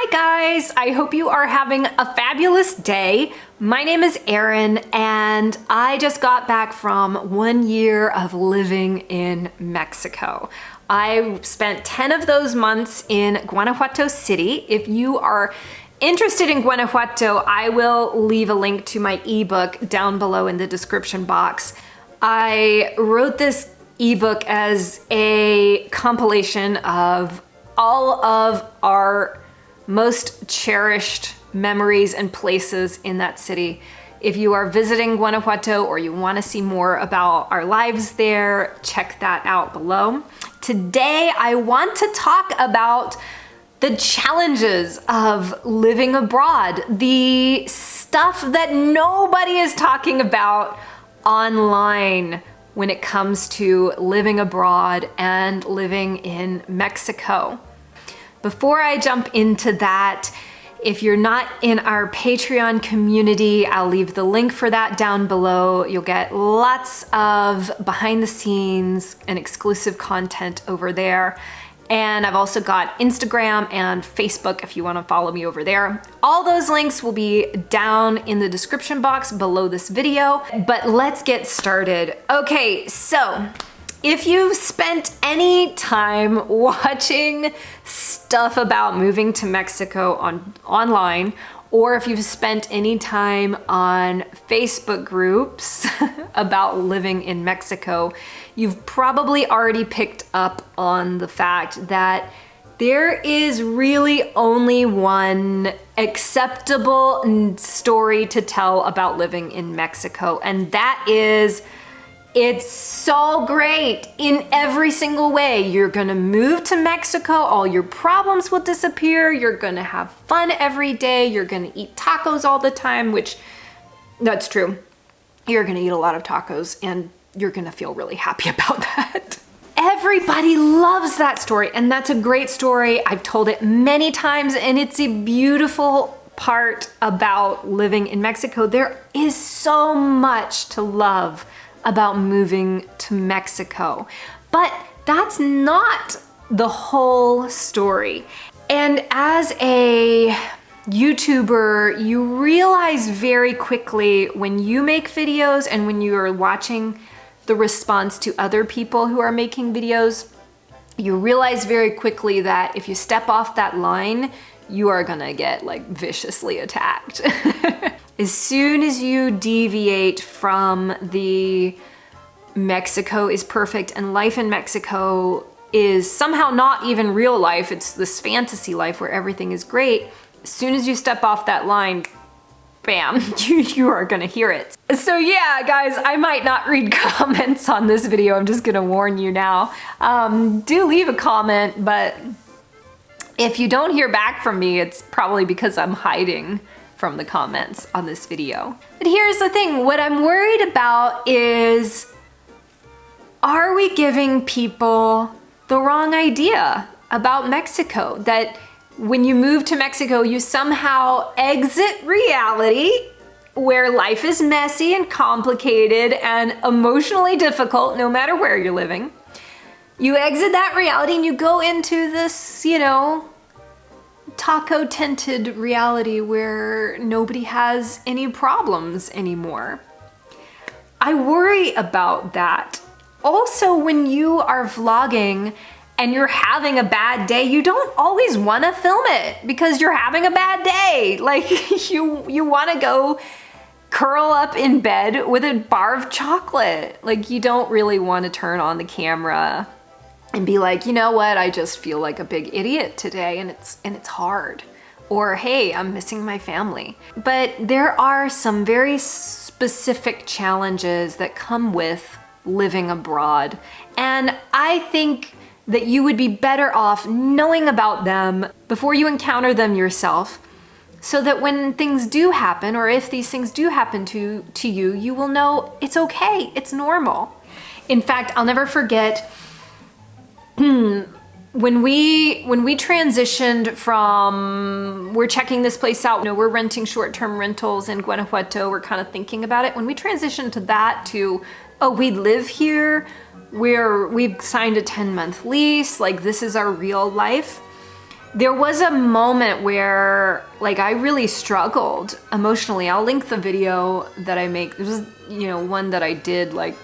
Hi guys, I hope you are having a fabulous day. My name is Erin and I just got back from 1 year of living in Mexico. I spent 10 of those months in Guanajuato City. If you are interested in Guanajuato, I will leave a link to my ebook down below in the description box. I wrote this ebook as a compilation of all of our most cherished memories and places in that city. If you are visiting Guanajuato or you want to see more about our lives there, check that out below. Today, I want to talk about the challenges of living abroad, the stuff that nobody is talking about online when it comes to living abroad and living in Mexico. Before I jump into that, if you're not in our Patreon community, I'll leave the link for that down below. You'll get lots of behind the scenes and exclusive content over there. And I've also got Instagram and Facebook if you want to follow me over there. All those links will be down in the description box below this video, but let's get started. Okay, so if you've spent any time watching stuff about moving to Mexico online, or if you've spent any time on Facebook groups about living in Mexico, you've probably already picked up on the fact that there is really only one acceptable story to tell about living in Mexico, and that is it's so great in every single way. You're gonna move to Mexico, all your problems will disappear, you're gonna have fun every day, you're gonna eat tacos all the time, which, that's true. You're gonna eat a lot of tacos and you're gonna feel really happy about that. Everybody loves that story, and that's a great story. I've told it many times and it's a beautiful part about living in Mexico. There is so much to love about moving to Mexico. But that's not the whole story. And as a YouTuber, you realize very quickly when you make videos and when you are watching the response to other people who are making videos, you realize very quickly that if you step off that line, you are gonna get like viciously attacked. As soon as you deviate from the Mexico is perfect and life in Mexico is somehow not even real life, it's this fantasy life where everything is great, as soon as you step off that line, bam, you are gonna hear it. So yeah, guys, I might not read comments on this video, I'm just gonna warn you now. Do leave a comment, but if you don't hear back from me, it's probably because I'm hiding from the comments on this video. But here's the thing, what I'm worried about is, are we giving people the wrong idea about Mexico? That when you move to Mexico, you somehow exit reality where life is messy and complicated and emotionally difficult no matter where you're living. You exit that reality and you go into this, you know, taco tinted reality where nobody has any problems anymore. I worry about that. Also, when you are vlogging and you're having a bad day, you don't always want to film it because you're having a bad day. Like you want to go curl up in bed with a bar of chocolate. Like you don't really want to turn on the camera and be like, you know what, I just feel like a big idiot today and it's hard. Or, hey, I'm missing my family. But there are some very specific challenges that come with living abroad. And I think that you would be better off knowing about them before you encounter them yourself, so that when things do happen, or if these things do happen to you, you will know it's okay, it's normal. In fact, I'll never forget when we transitioned from, we're checking this place out, you know, we're renting short-term rentals in Guanajuato, we're kind of thinking about it. When we transitioned to that to, oh, we live here, we've signed a 10-month lease, like this is our real life. There was a moment where like I really struggled emotionally. I'll link the video that I make. This was, one that I did like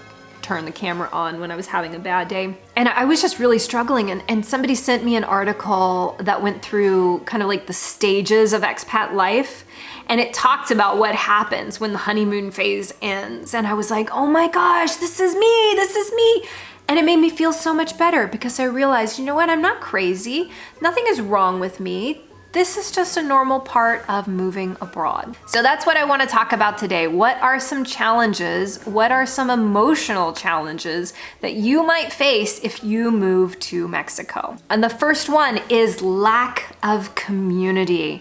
turn the camera on when I was having a bad day. And I was just really struggling. And somebody sent me an article that went through kind of like the stages of expat life. And it talked about what happens when the honeymoon phase ends. And I was like, oh my gosh, this is me, this is me. And it made me feel so much better because I realized, you know what, I'm not crazy. Nothing is wrong with me. This is just a normal part of moving abroad. So that's what I want to talk about today. What are some challenges? What are some emotional challenges that you might face if you move to Mexico? And the first one is lack of community.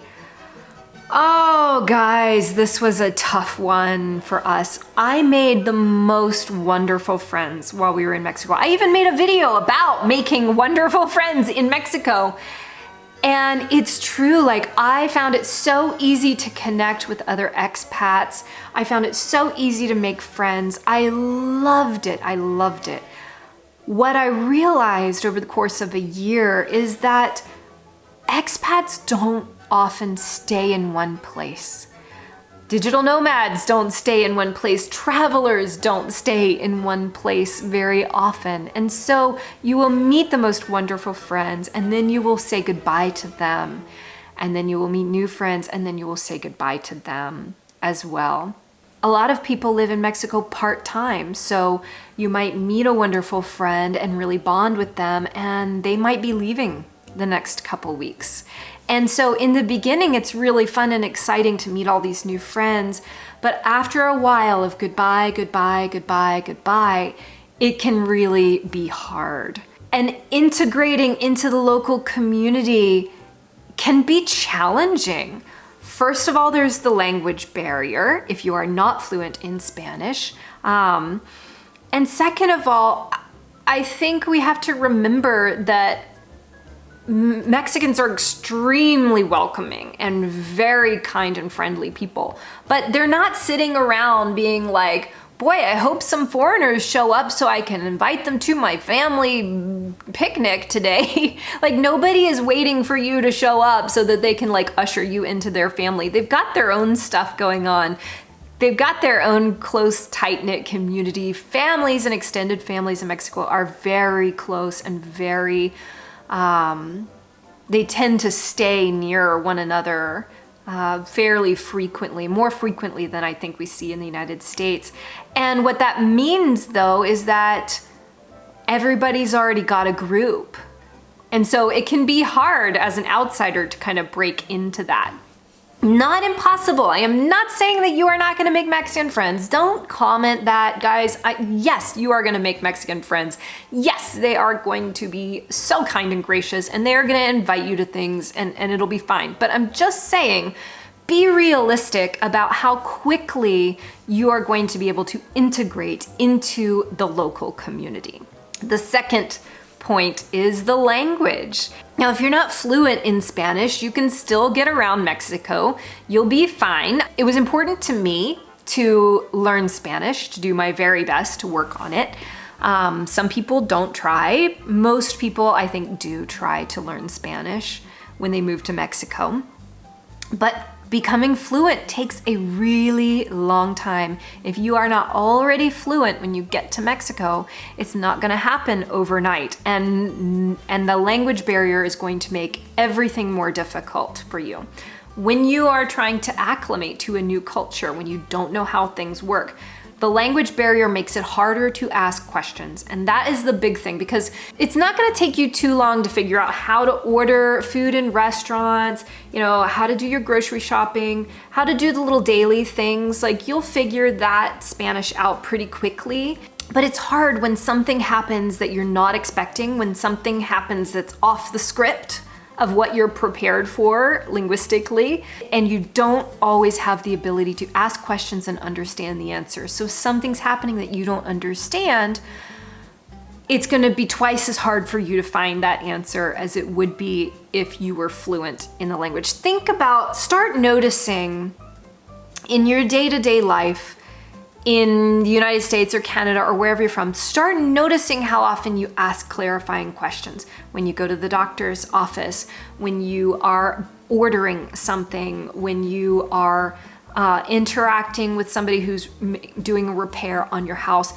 Oh, guys, this was a tough one for us. I made the most wonderful friends while we were in Mexico. I even made a video about making wonderful friends in Mexico. And it's true, like I found it so easy to connect with other expats. I found it so easy to make friends. I loved it. I loved it. What I realized over the course of a year is that expats don't often stay in one place. Digital nomads don't stay in one place. Travelers don't stay in one place very often. And so you will meet the most wonderful friends and then you will say goodbye to them. And then you will meet new friends and then you will say goodbye to them as well. A lot of people live in Mexico part-time, so you might meet a wonderful friend and really bond with them, and they might be leaving the next couple weeks. And so in the beginning, it's really fun and exciting to meet all these new friends. But after a while of goodbye, goodbye, goodbye, goodbye, it can really be hard. And integrating into the local community can be challenging. First of all, there's the language barrier if you are not fluent in Spanish. And second of all, I think we have to remember that Mexicans are extremely welcoming and very kind and friendly people, but they're not sitting around being like, boy, I hope some foreigners show up so I can invite them to my family picnic today. Like nobody is waiting for you to show up so that they can like usher you into their family. They've got their own stuff going on. They've got their own close, tight-knit community. Families and extended families in Mexico are very close and very they tend to stay near one another fairly frequently, more frequently than I think we see in the United States. And what that means though is that everybody's already got a group. And so it can be hard as an outsider to kind of break into that. Not impossible. I am not saying that you are not going to make Mexican friends. Don't comment that, guys. Yes, you are going to make Mexican friends. Yes, they are going to be so kind and gracious and they are going to invite you to things and it'll be fine. But I'm just saying, be realistic about how quickly you are going to be able to integrate into the local community. The second point is the language. Now, if you're not fluent in Spanish, you can still get around Mexico. You'll be fine. It was important to me to learn Spanish, to do my very best to work on it. Some people don't try. Most people, I think, do try to learn Spanish when they move to Mexico. But becoming fluent takes a really long time. If you are not already fluent when you get to Mexico, it's not going to happen overnight. And the language barrier is going to make everything more difficult for you. When you are trying to acclimate to a new culture, when you don't know how things work, the language barrier makes it harder to ask questions. And that is the big thing, because it's not gonna take you too long to figure out how to order food in restaurants, how to do your grocery shopping, how to do the little daily things. Like you'll figure that Spanish out pretty quickly. But it's hard when something happens that you're not expecting, when something happens that's off the script of what you're prepared for linguistically, and you don't always have the ability to ask questions and understand the answers. So if something's happening that you don't understand, it's gonna be twice as hard for you to find that answer as it would be if you were fluent in the language. Start noticing in your day-to-day life, in the United States or Canada or wherever you're from, start noticing how often you ask clarifying questions. When you go to the doctor's office, when you are ordering something, when you are interacting with somebody who's doing a repair on your house.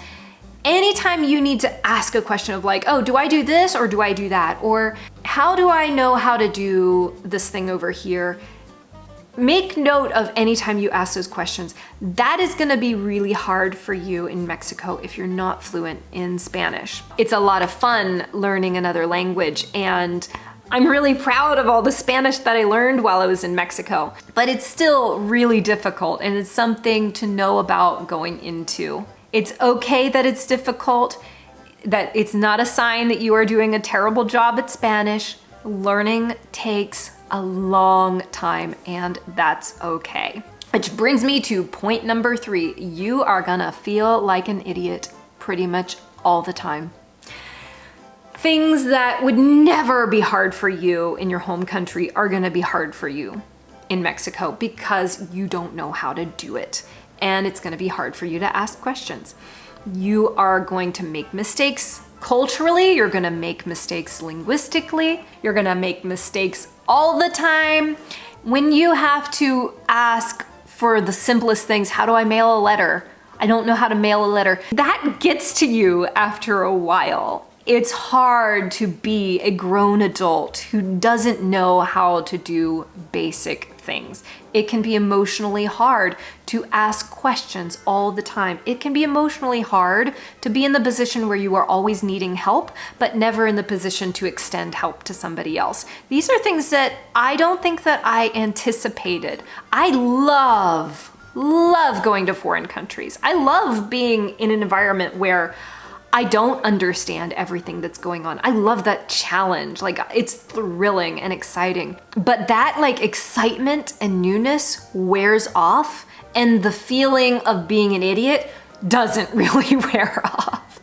Anytime you need to ask a question of like, oh, do I do this or do I do that? Or how do I know how to do this thing over here? Make note of anytime you ask those questions. That is gonna be really hard for you in Mexico if you're not fluent in Spanish. It's a lot of fun learning another language, and I'm really proud of all the Spanish that I learned while I was in Mexico. But it's still really difficult, and it's something to know about going into. It's okay that it's difficult, that it's not a sign that you are doing a terrible job at Spanish. Learning takes a long time, and that's okay. Which brings me to point number 3. You are gonna feel like an idiot pretty much all the time. Things that would never be hard for you in your home country are gonna be hard for you in Mexico because you don't know how to do it. And it's gonna be hard for you to ask questions. You are going to make mistakes culturally, you're gonna make mistakes linguistically, you're gonna make mistakes all the time. When you have to ask for the simplest things, how do I mail a letter? I don't know how to mail a letter. That gets to you after a while. It's hard to be a grown adult who doesn't know how to do basic things. It can be emotionally hard to ask questions all the time. It can be emotionally hard to be in the position where you are always needing help, but never in the position to extend help to somebody else. These are things that I don't think that I anticipated. I love going to foreign countries. I love being in an environment where I don't understand everything that's going on. I love that challenge. Like, it's thrilling and exciting. But that like excitement and newness wears off, and the feeling of being an idiot doesn't really wear off.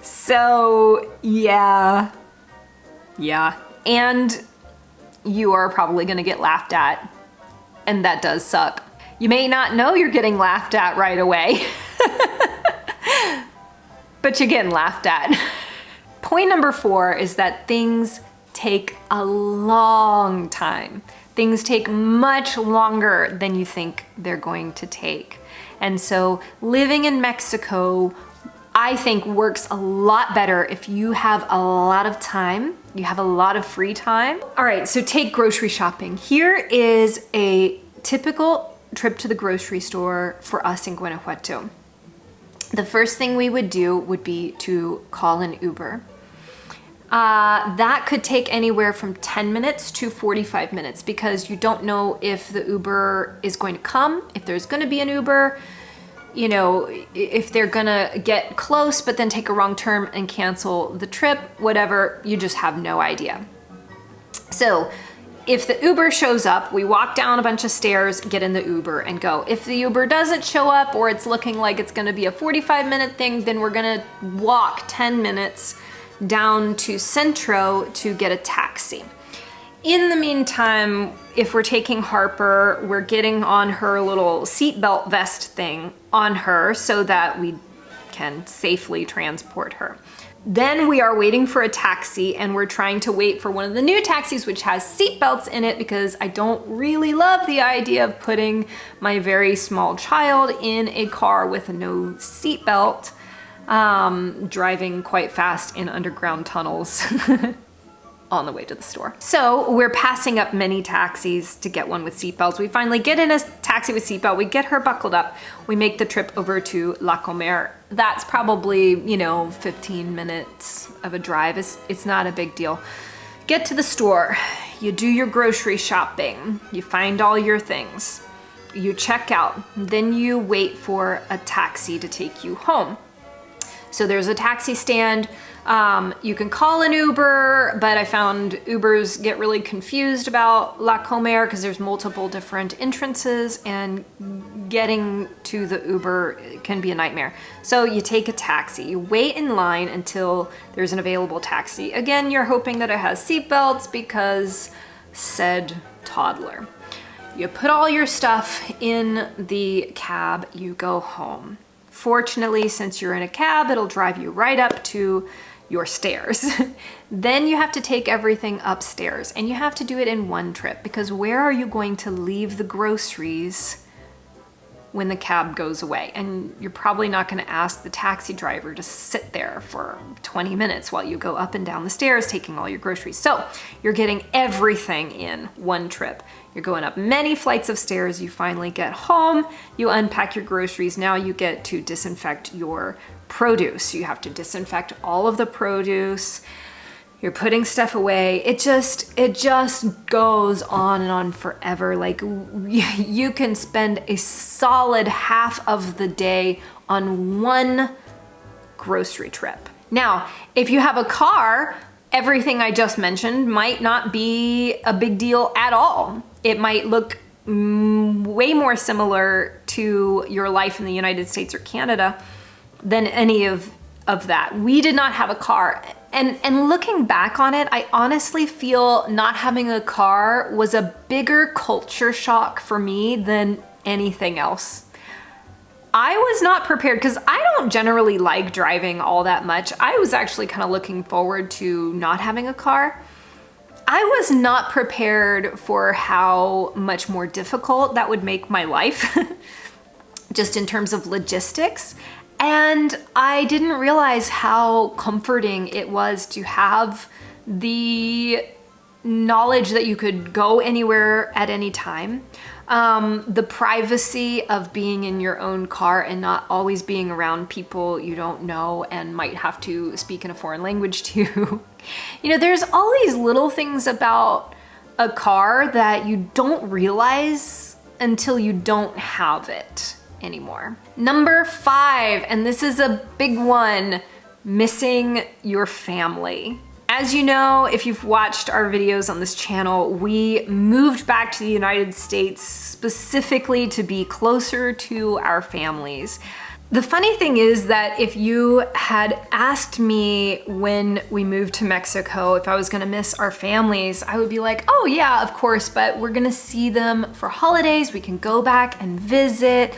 So yeah. And you are probably gonna get laughed at, and that does suck. You may not know you're getting laughed at right away. But you're getting laughed at. Point number 4 is that things take a long time. Things take much longer than you think they're going to take. And so living in Mexico, I think, works a lot better if you have a lot of time, you have a lot of free time. All right, so take grocery shopping. Here is a typical trip to the grocery store for us in Guanajuato. The first thing we would do would be to call an Uber. That could take anywhere from 10 minutes to 45 minutes because you don't know if the Uber is going to come, if there's going to be an Uber, you know, if they're going to get close but then take a wrong turn and cancel the trip, whatever, you just have no idea. So if the Uber shows up, we walk down a bunch of stairs, get in the Uber and go. If the Uber doesn't show up or it's looking like it's gonna be a 45-minute thing, then we're gonna walk 10 minutes down to Centro to get a taxi. In the meantime, if we're taking Harper, we're getting on her little seatbelt vest thing on her so that we can safely transport her. Then we are waiting for a taxi, and we're trying to wait for one of the new taxis which has seatbelts in it because I don't really love the idea of putting my very small child in a car with no seatbelt, driving quite fast in underground tunnels on the way to the store. So we're passing up many taxis to get one with seatbelts. We finally get in a taxi with seatbelt, we get her buckled up, we make the trip over to La Comer. That's probably, 15 minutes of a drive. It's not a big deal. Get to the store, you do your grocery shopping, you find all your things, you check out, then you wait for a taxi to take you home. So there's a taxi stand. You can call an Uber, but I found Ubers get really confused about La Comer because there's multiple different entrances and getting to the Uber can be a nightmare. So you take a taxi, you wait in line until there's an available taxi. Again, you're hoping that it has seatbelts because said toddler. You put all your stuff in the cab, you go home. Fortunately, since you're in a cab, it'll drive you right up to your stairs. Then you have to take everything upstairs, and you have to do it in one trip, because where are you going to leave the groceries when the cab goes away? And you're probably not going to ask the taxi driver to sit there for 20 minutes while you go up and down the stairs taking all your groceries. So you're getting everything in one trip. You're going up many flights of stairs. You finally get home, you unpack your groceries. Now you get to disinfect your produce. You have to disinfect all of the produce. You're putting stuff away. It just goes on and on forever. Like, you can spend a solid half of the day on one grocery trip. Now, if you have a car, everything I just mentioned might not be a big deal at all. It might look way more similar to your life in the United States or Canada than any of that. We did not have a car. And looking back on it, I honestly feel not having a car was a bigger culture shock for me than anything else. I was not prepared, because I don't generally like driving all that much. I was actually kind of looking forward to not having a car. I was not prepared for how much more difficult that would make my life, just in terms of logistics. And I didn't realize how comforting it was to have the knowledge that you could go anywhere at any time. The privacy of being in your own car and not always being around people you don't know and might have to speak in a foreign language to. You know, there's all these little things about a car that you don't realize until you don't have it anymore. Number 5, and this is a big one, missing your family. As you know, if you've watched our videos on this channel, we moved back to the United States specifically to be closer to our families. The funny thing is that if you had asked me when we moved to Mexico if I was gonna miss our families, I would be like, oh yeah, of course, but we're gonna see them for holidays, we can go back and visit,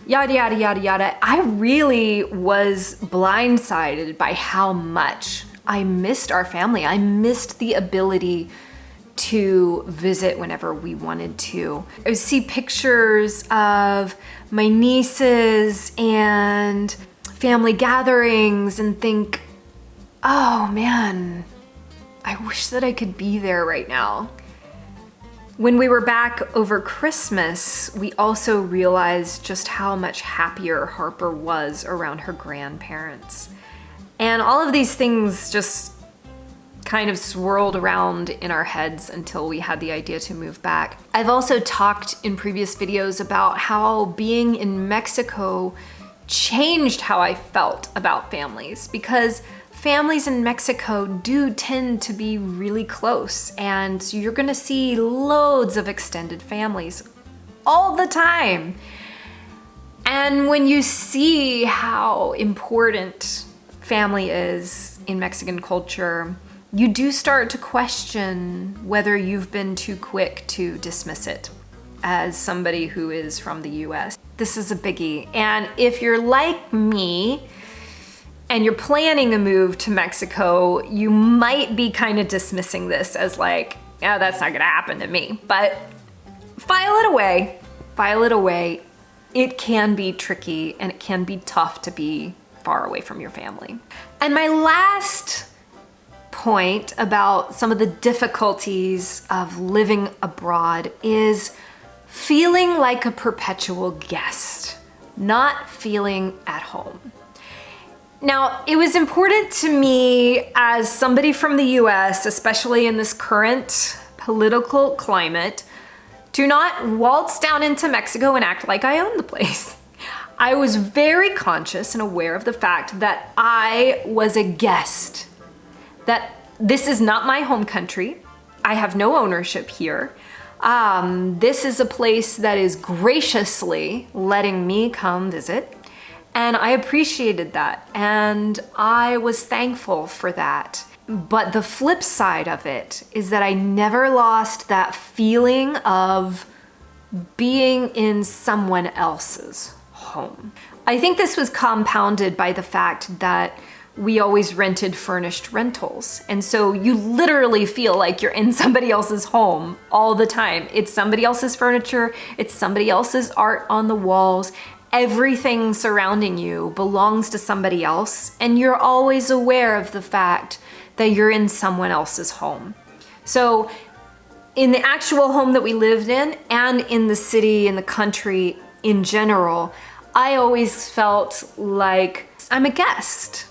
yada, yada, yada, yada. I really was blindsided by how much I missed our family. I missed the ability to visit whenever we wanted to. I would see pictures of my nieces and family gatherings and think, oh man, I wish that I could be there right now. When we were back over Christmas, we also realized just how much happier Harper was around her grandparents. And all of these things just kind of swirled around in our heads until we had the idea to move back. I've also talked in previous videos about how being in Mexico changed how I felt about families, because families in Mexico do tend to be really close, and so you're gonna see loads of extended families all the time. And when you see how important family is in Mexican culture, you do start to question whether you've been too quick to dismiss it as somebody who is from the US. This is a biggie. And if you're like me and you're planning a move to Mexico, you might be kind of dismissing this as like, yeah, that's not gonna happen to me. But file it away, file it away. It can be tricky and it can be tough to be far away from your family. And my last point about some of the difficulties of living abroad is feeling like a perpetual guest, not feeling at home. Now, it was important to me as somebody from the US, especially in this current political climate, to not waltz down into Mexico and act like I own the place. I was very conscious and aware of the fact that I was a guest, that this is not my home country. I have no ownership here. This is a place that is graciously letting me come visit. And I appreciated that, and I was thankful for that. But the flip side of it is that I never lost that feeling of being in someone else's home. I think this was compounded by the fact that we always rented furnished rentals. And so you literally feel like you're in somebody else's home all the time. It's somebody else's furniture, it's somebody else's art on the walls. Everything surrounding you belongs to somebody else, and you're always aware of the fact that you're in someone else's home. So in the actual home that we lived in and in the city, in the country in general, I always felt like I'm a guest,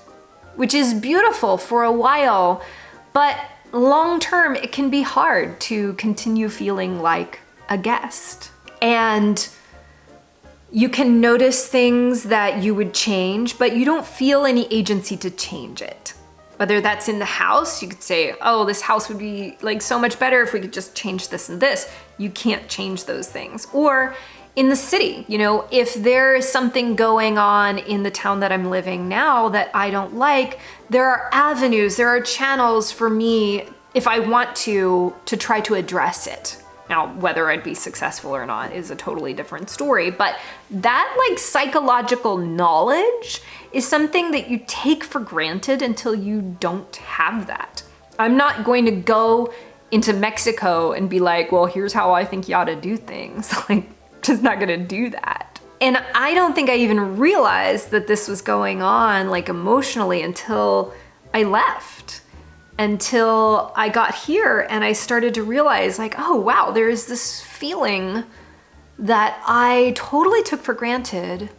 which is beautiful for a while, but long term it can be hard to continue feeling like a guest. And you can notice things that you would change, but you don't feel any agency to change it. Whether that's in the house, you could say, oh, this house would be like so much better if we could just change this and this. You can't change those things. Or in the city, you know, if there is something going on in the town that I'm living now that I don't like, there are avenues, there are channels for me, if I want to try to address it. Now, whether I'd be successful or not is a totally different story, but that like psychological knowledge is something that you take for granted until you don't have that. I'm not going to go into Mexico and be like, well, here's how I think you ought to do things. Like, just not gonna do that. And I don't think I even realized that this was going on like emotionally until I left. Until I got here and I started to realize like, oh wow, there's this feeling that I totally took for granted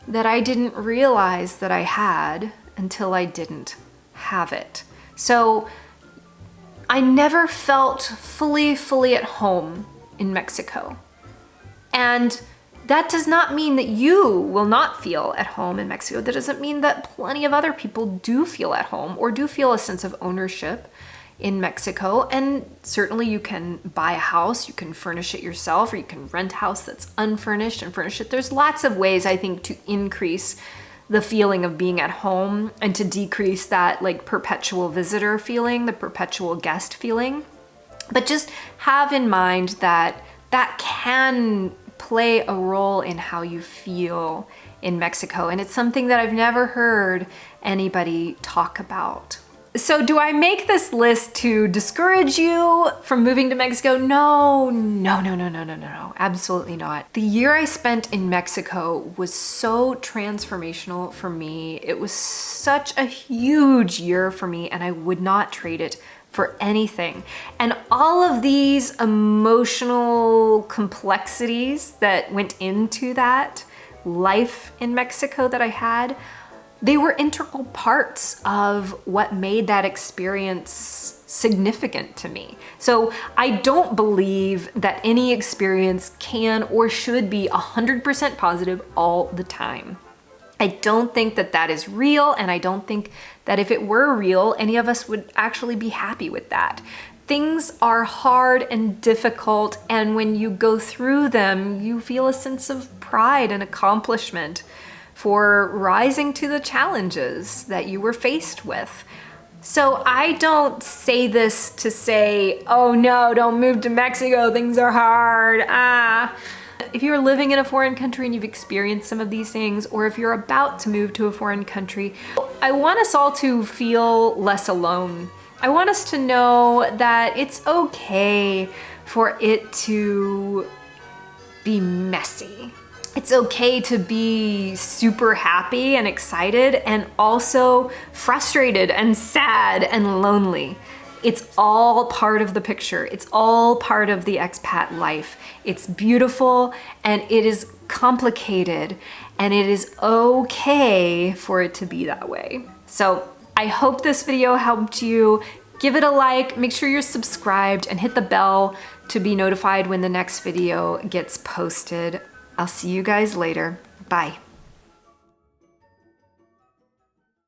that I didn't realize that I had until I didn't have it. So I never felt fully at home in Mexico. And that does not mean that you will not feel at home in Mexico. That doesn't mean that plenty of other people do feel at home or do feel a sense of ownership in Mexico. And certainly you can buy a house, you can furnish it yourself, or you can rent a house that's unfurnished and furnish it. There's lots of ways, I think, to increase the feeling of being at home and to decrease that like perpetual visitor feeling, the perpetual guest feeling. But just have in mind that that can play a role in how you feel in Mexico. And it's something that I've never heard anybody talk about. So do I make this list to discourage you from moving to Mexico? No, absolutely not. The year I spent in Mexico was so transformational for me. It was such a huge year for me, and I would not trade it for anything. And all of these emotional complexities that went into that life in Mexico that I had, they were integral parts of what made that experience significant to me. So I don't believe that any experience can or should be 100% positive all the time. I don't think that that is real, and I don't think that if it were real, any of us would actually be happy with that. Things are hard and difficult, and when you go through them, you feel a sense of pride and accomplishment for rising to the challenges that you were faced with. So I don't say this to say, oh no, don't move to Mexico, things are hard, If you're living in a foreign country and you've experienced some of these things, or if you're about to move to a foreign country, I want us all to feel less alone. I want us to know that it's okay for it to be messy. It's okay to be super happy and excited and also frustrated and sad and lonely. It's all part of the picture. It's all part of the expat life. It's beautiful and it is complicated, and it is okay for it to be that way. So I hope this video helped you. Give it a like, make sure you're subscribed, and hit the bell to be notified when the next video gets posted. I'll see you guys later. Bye.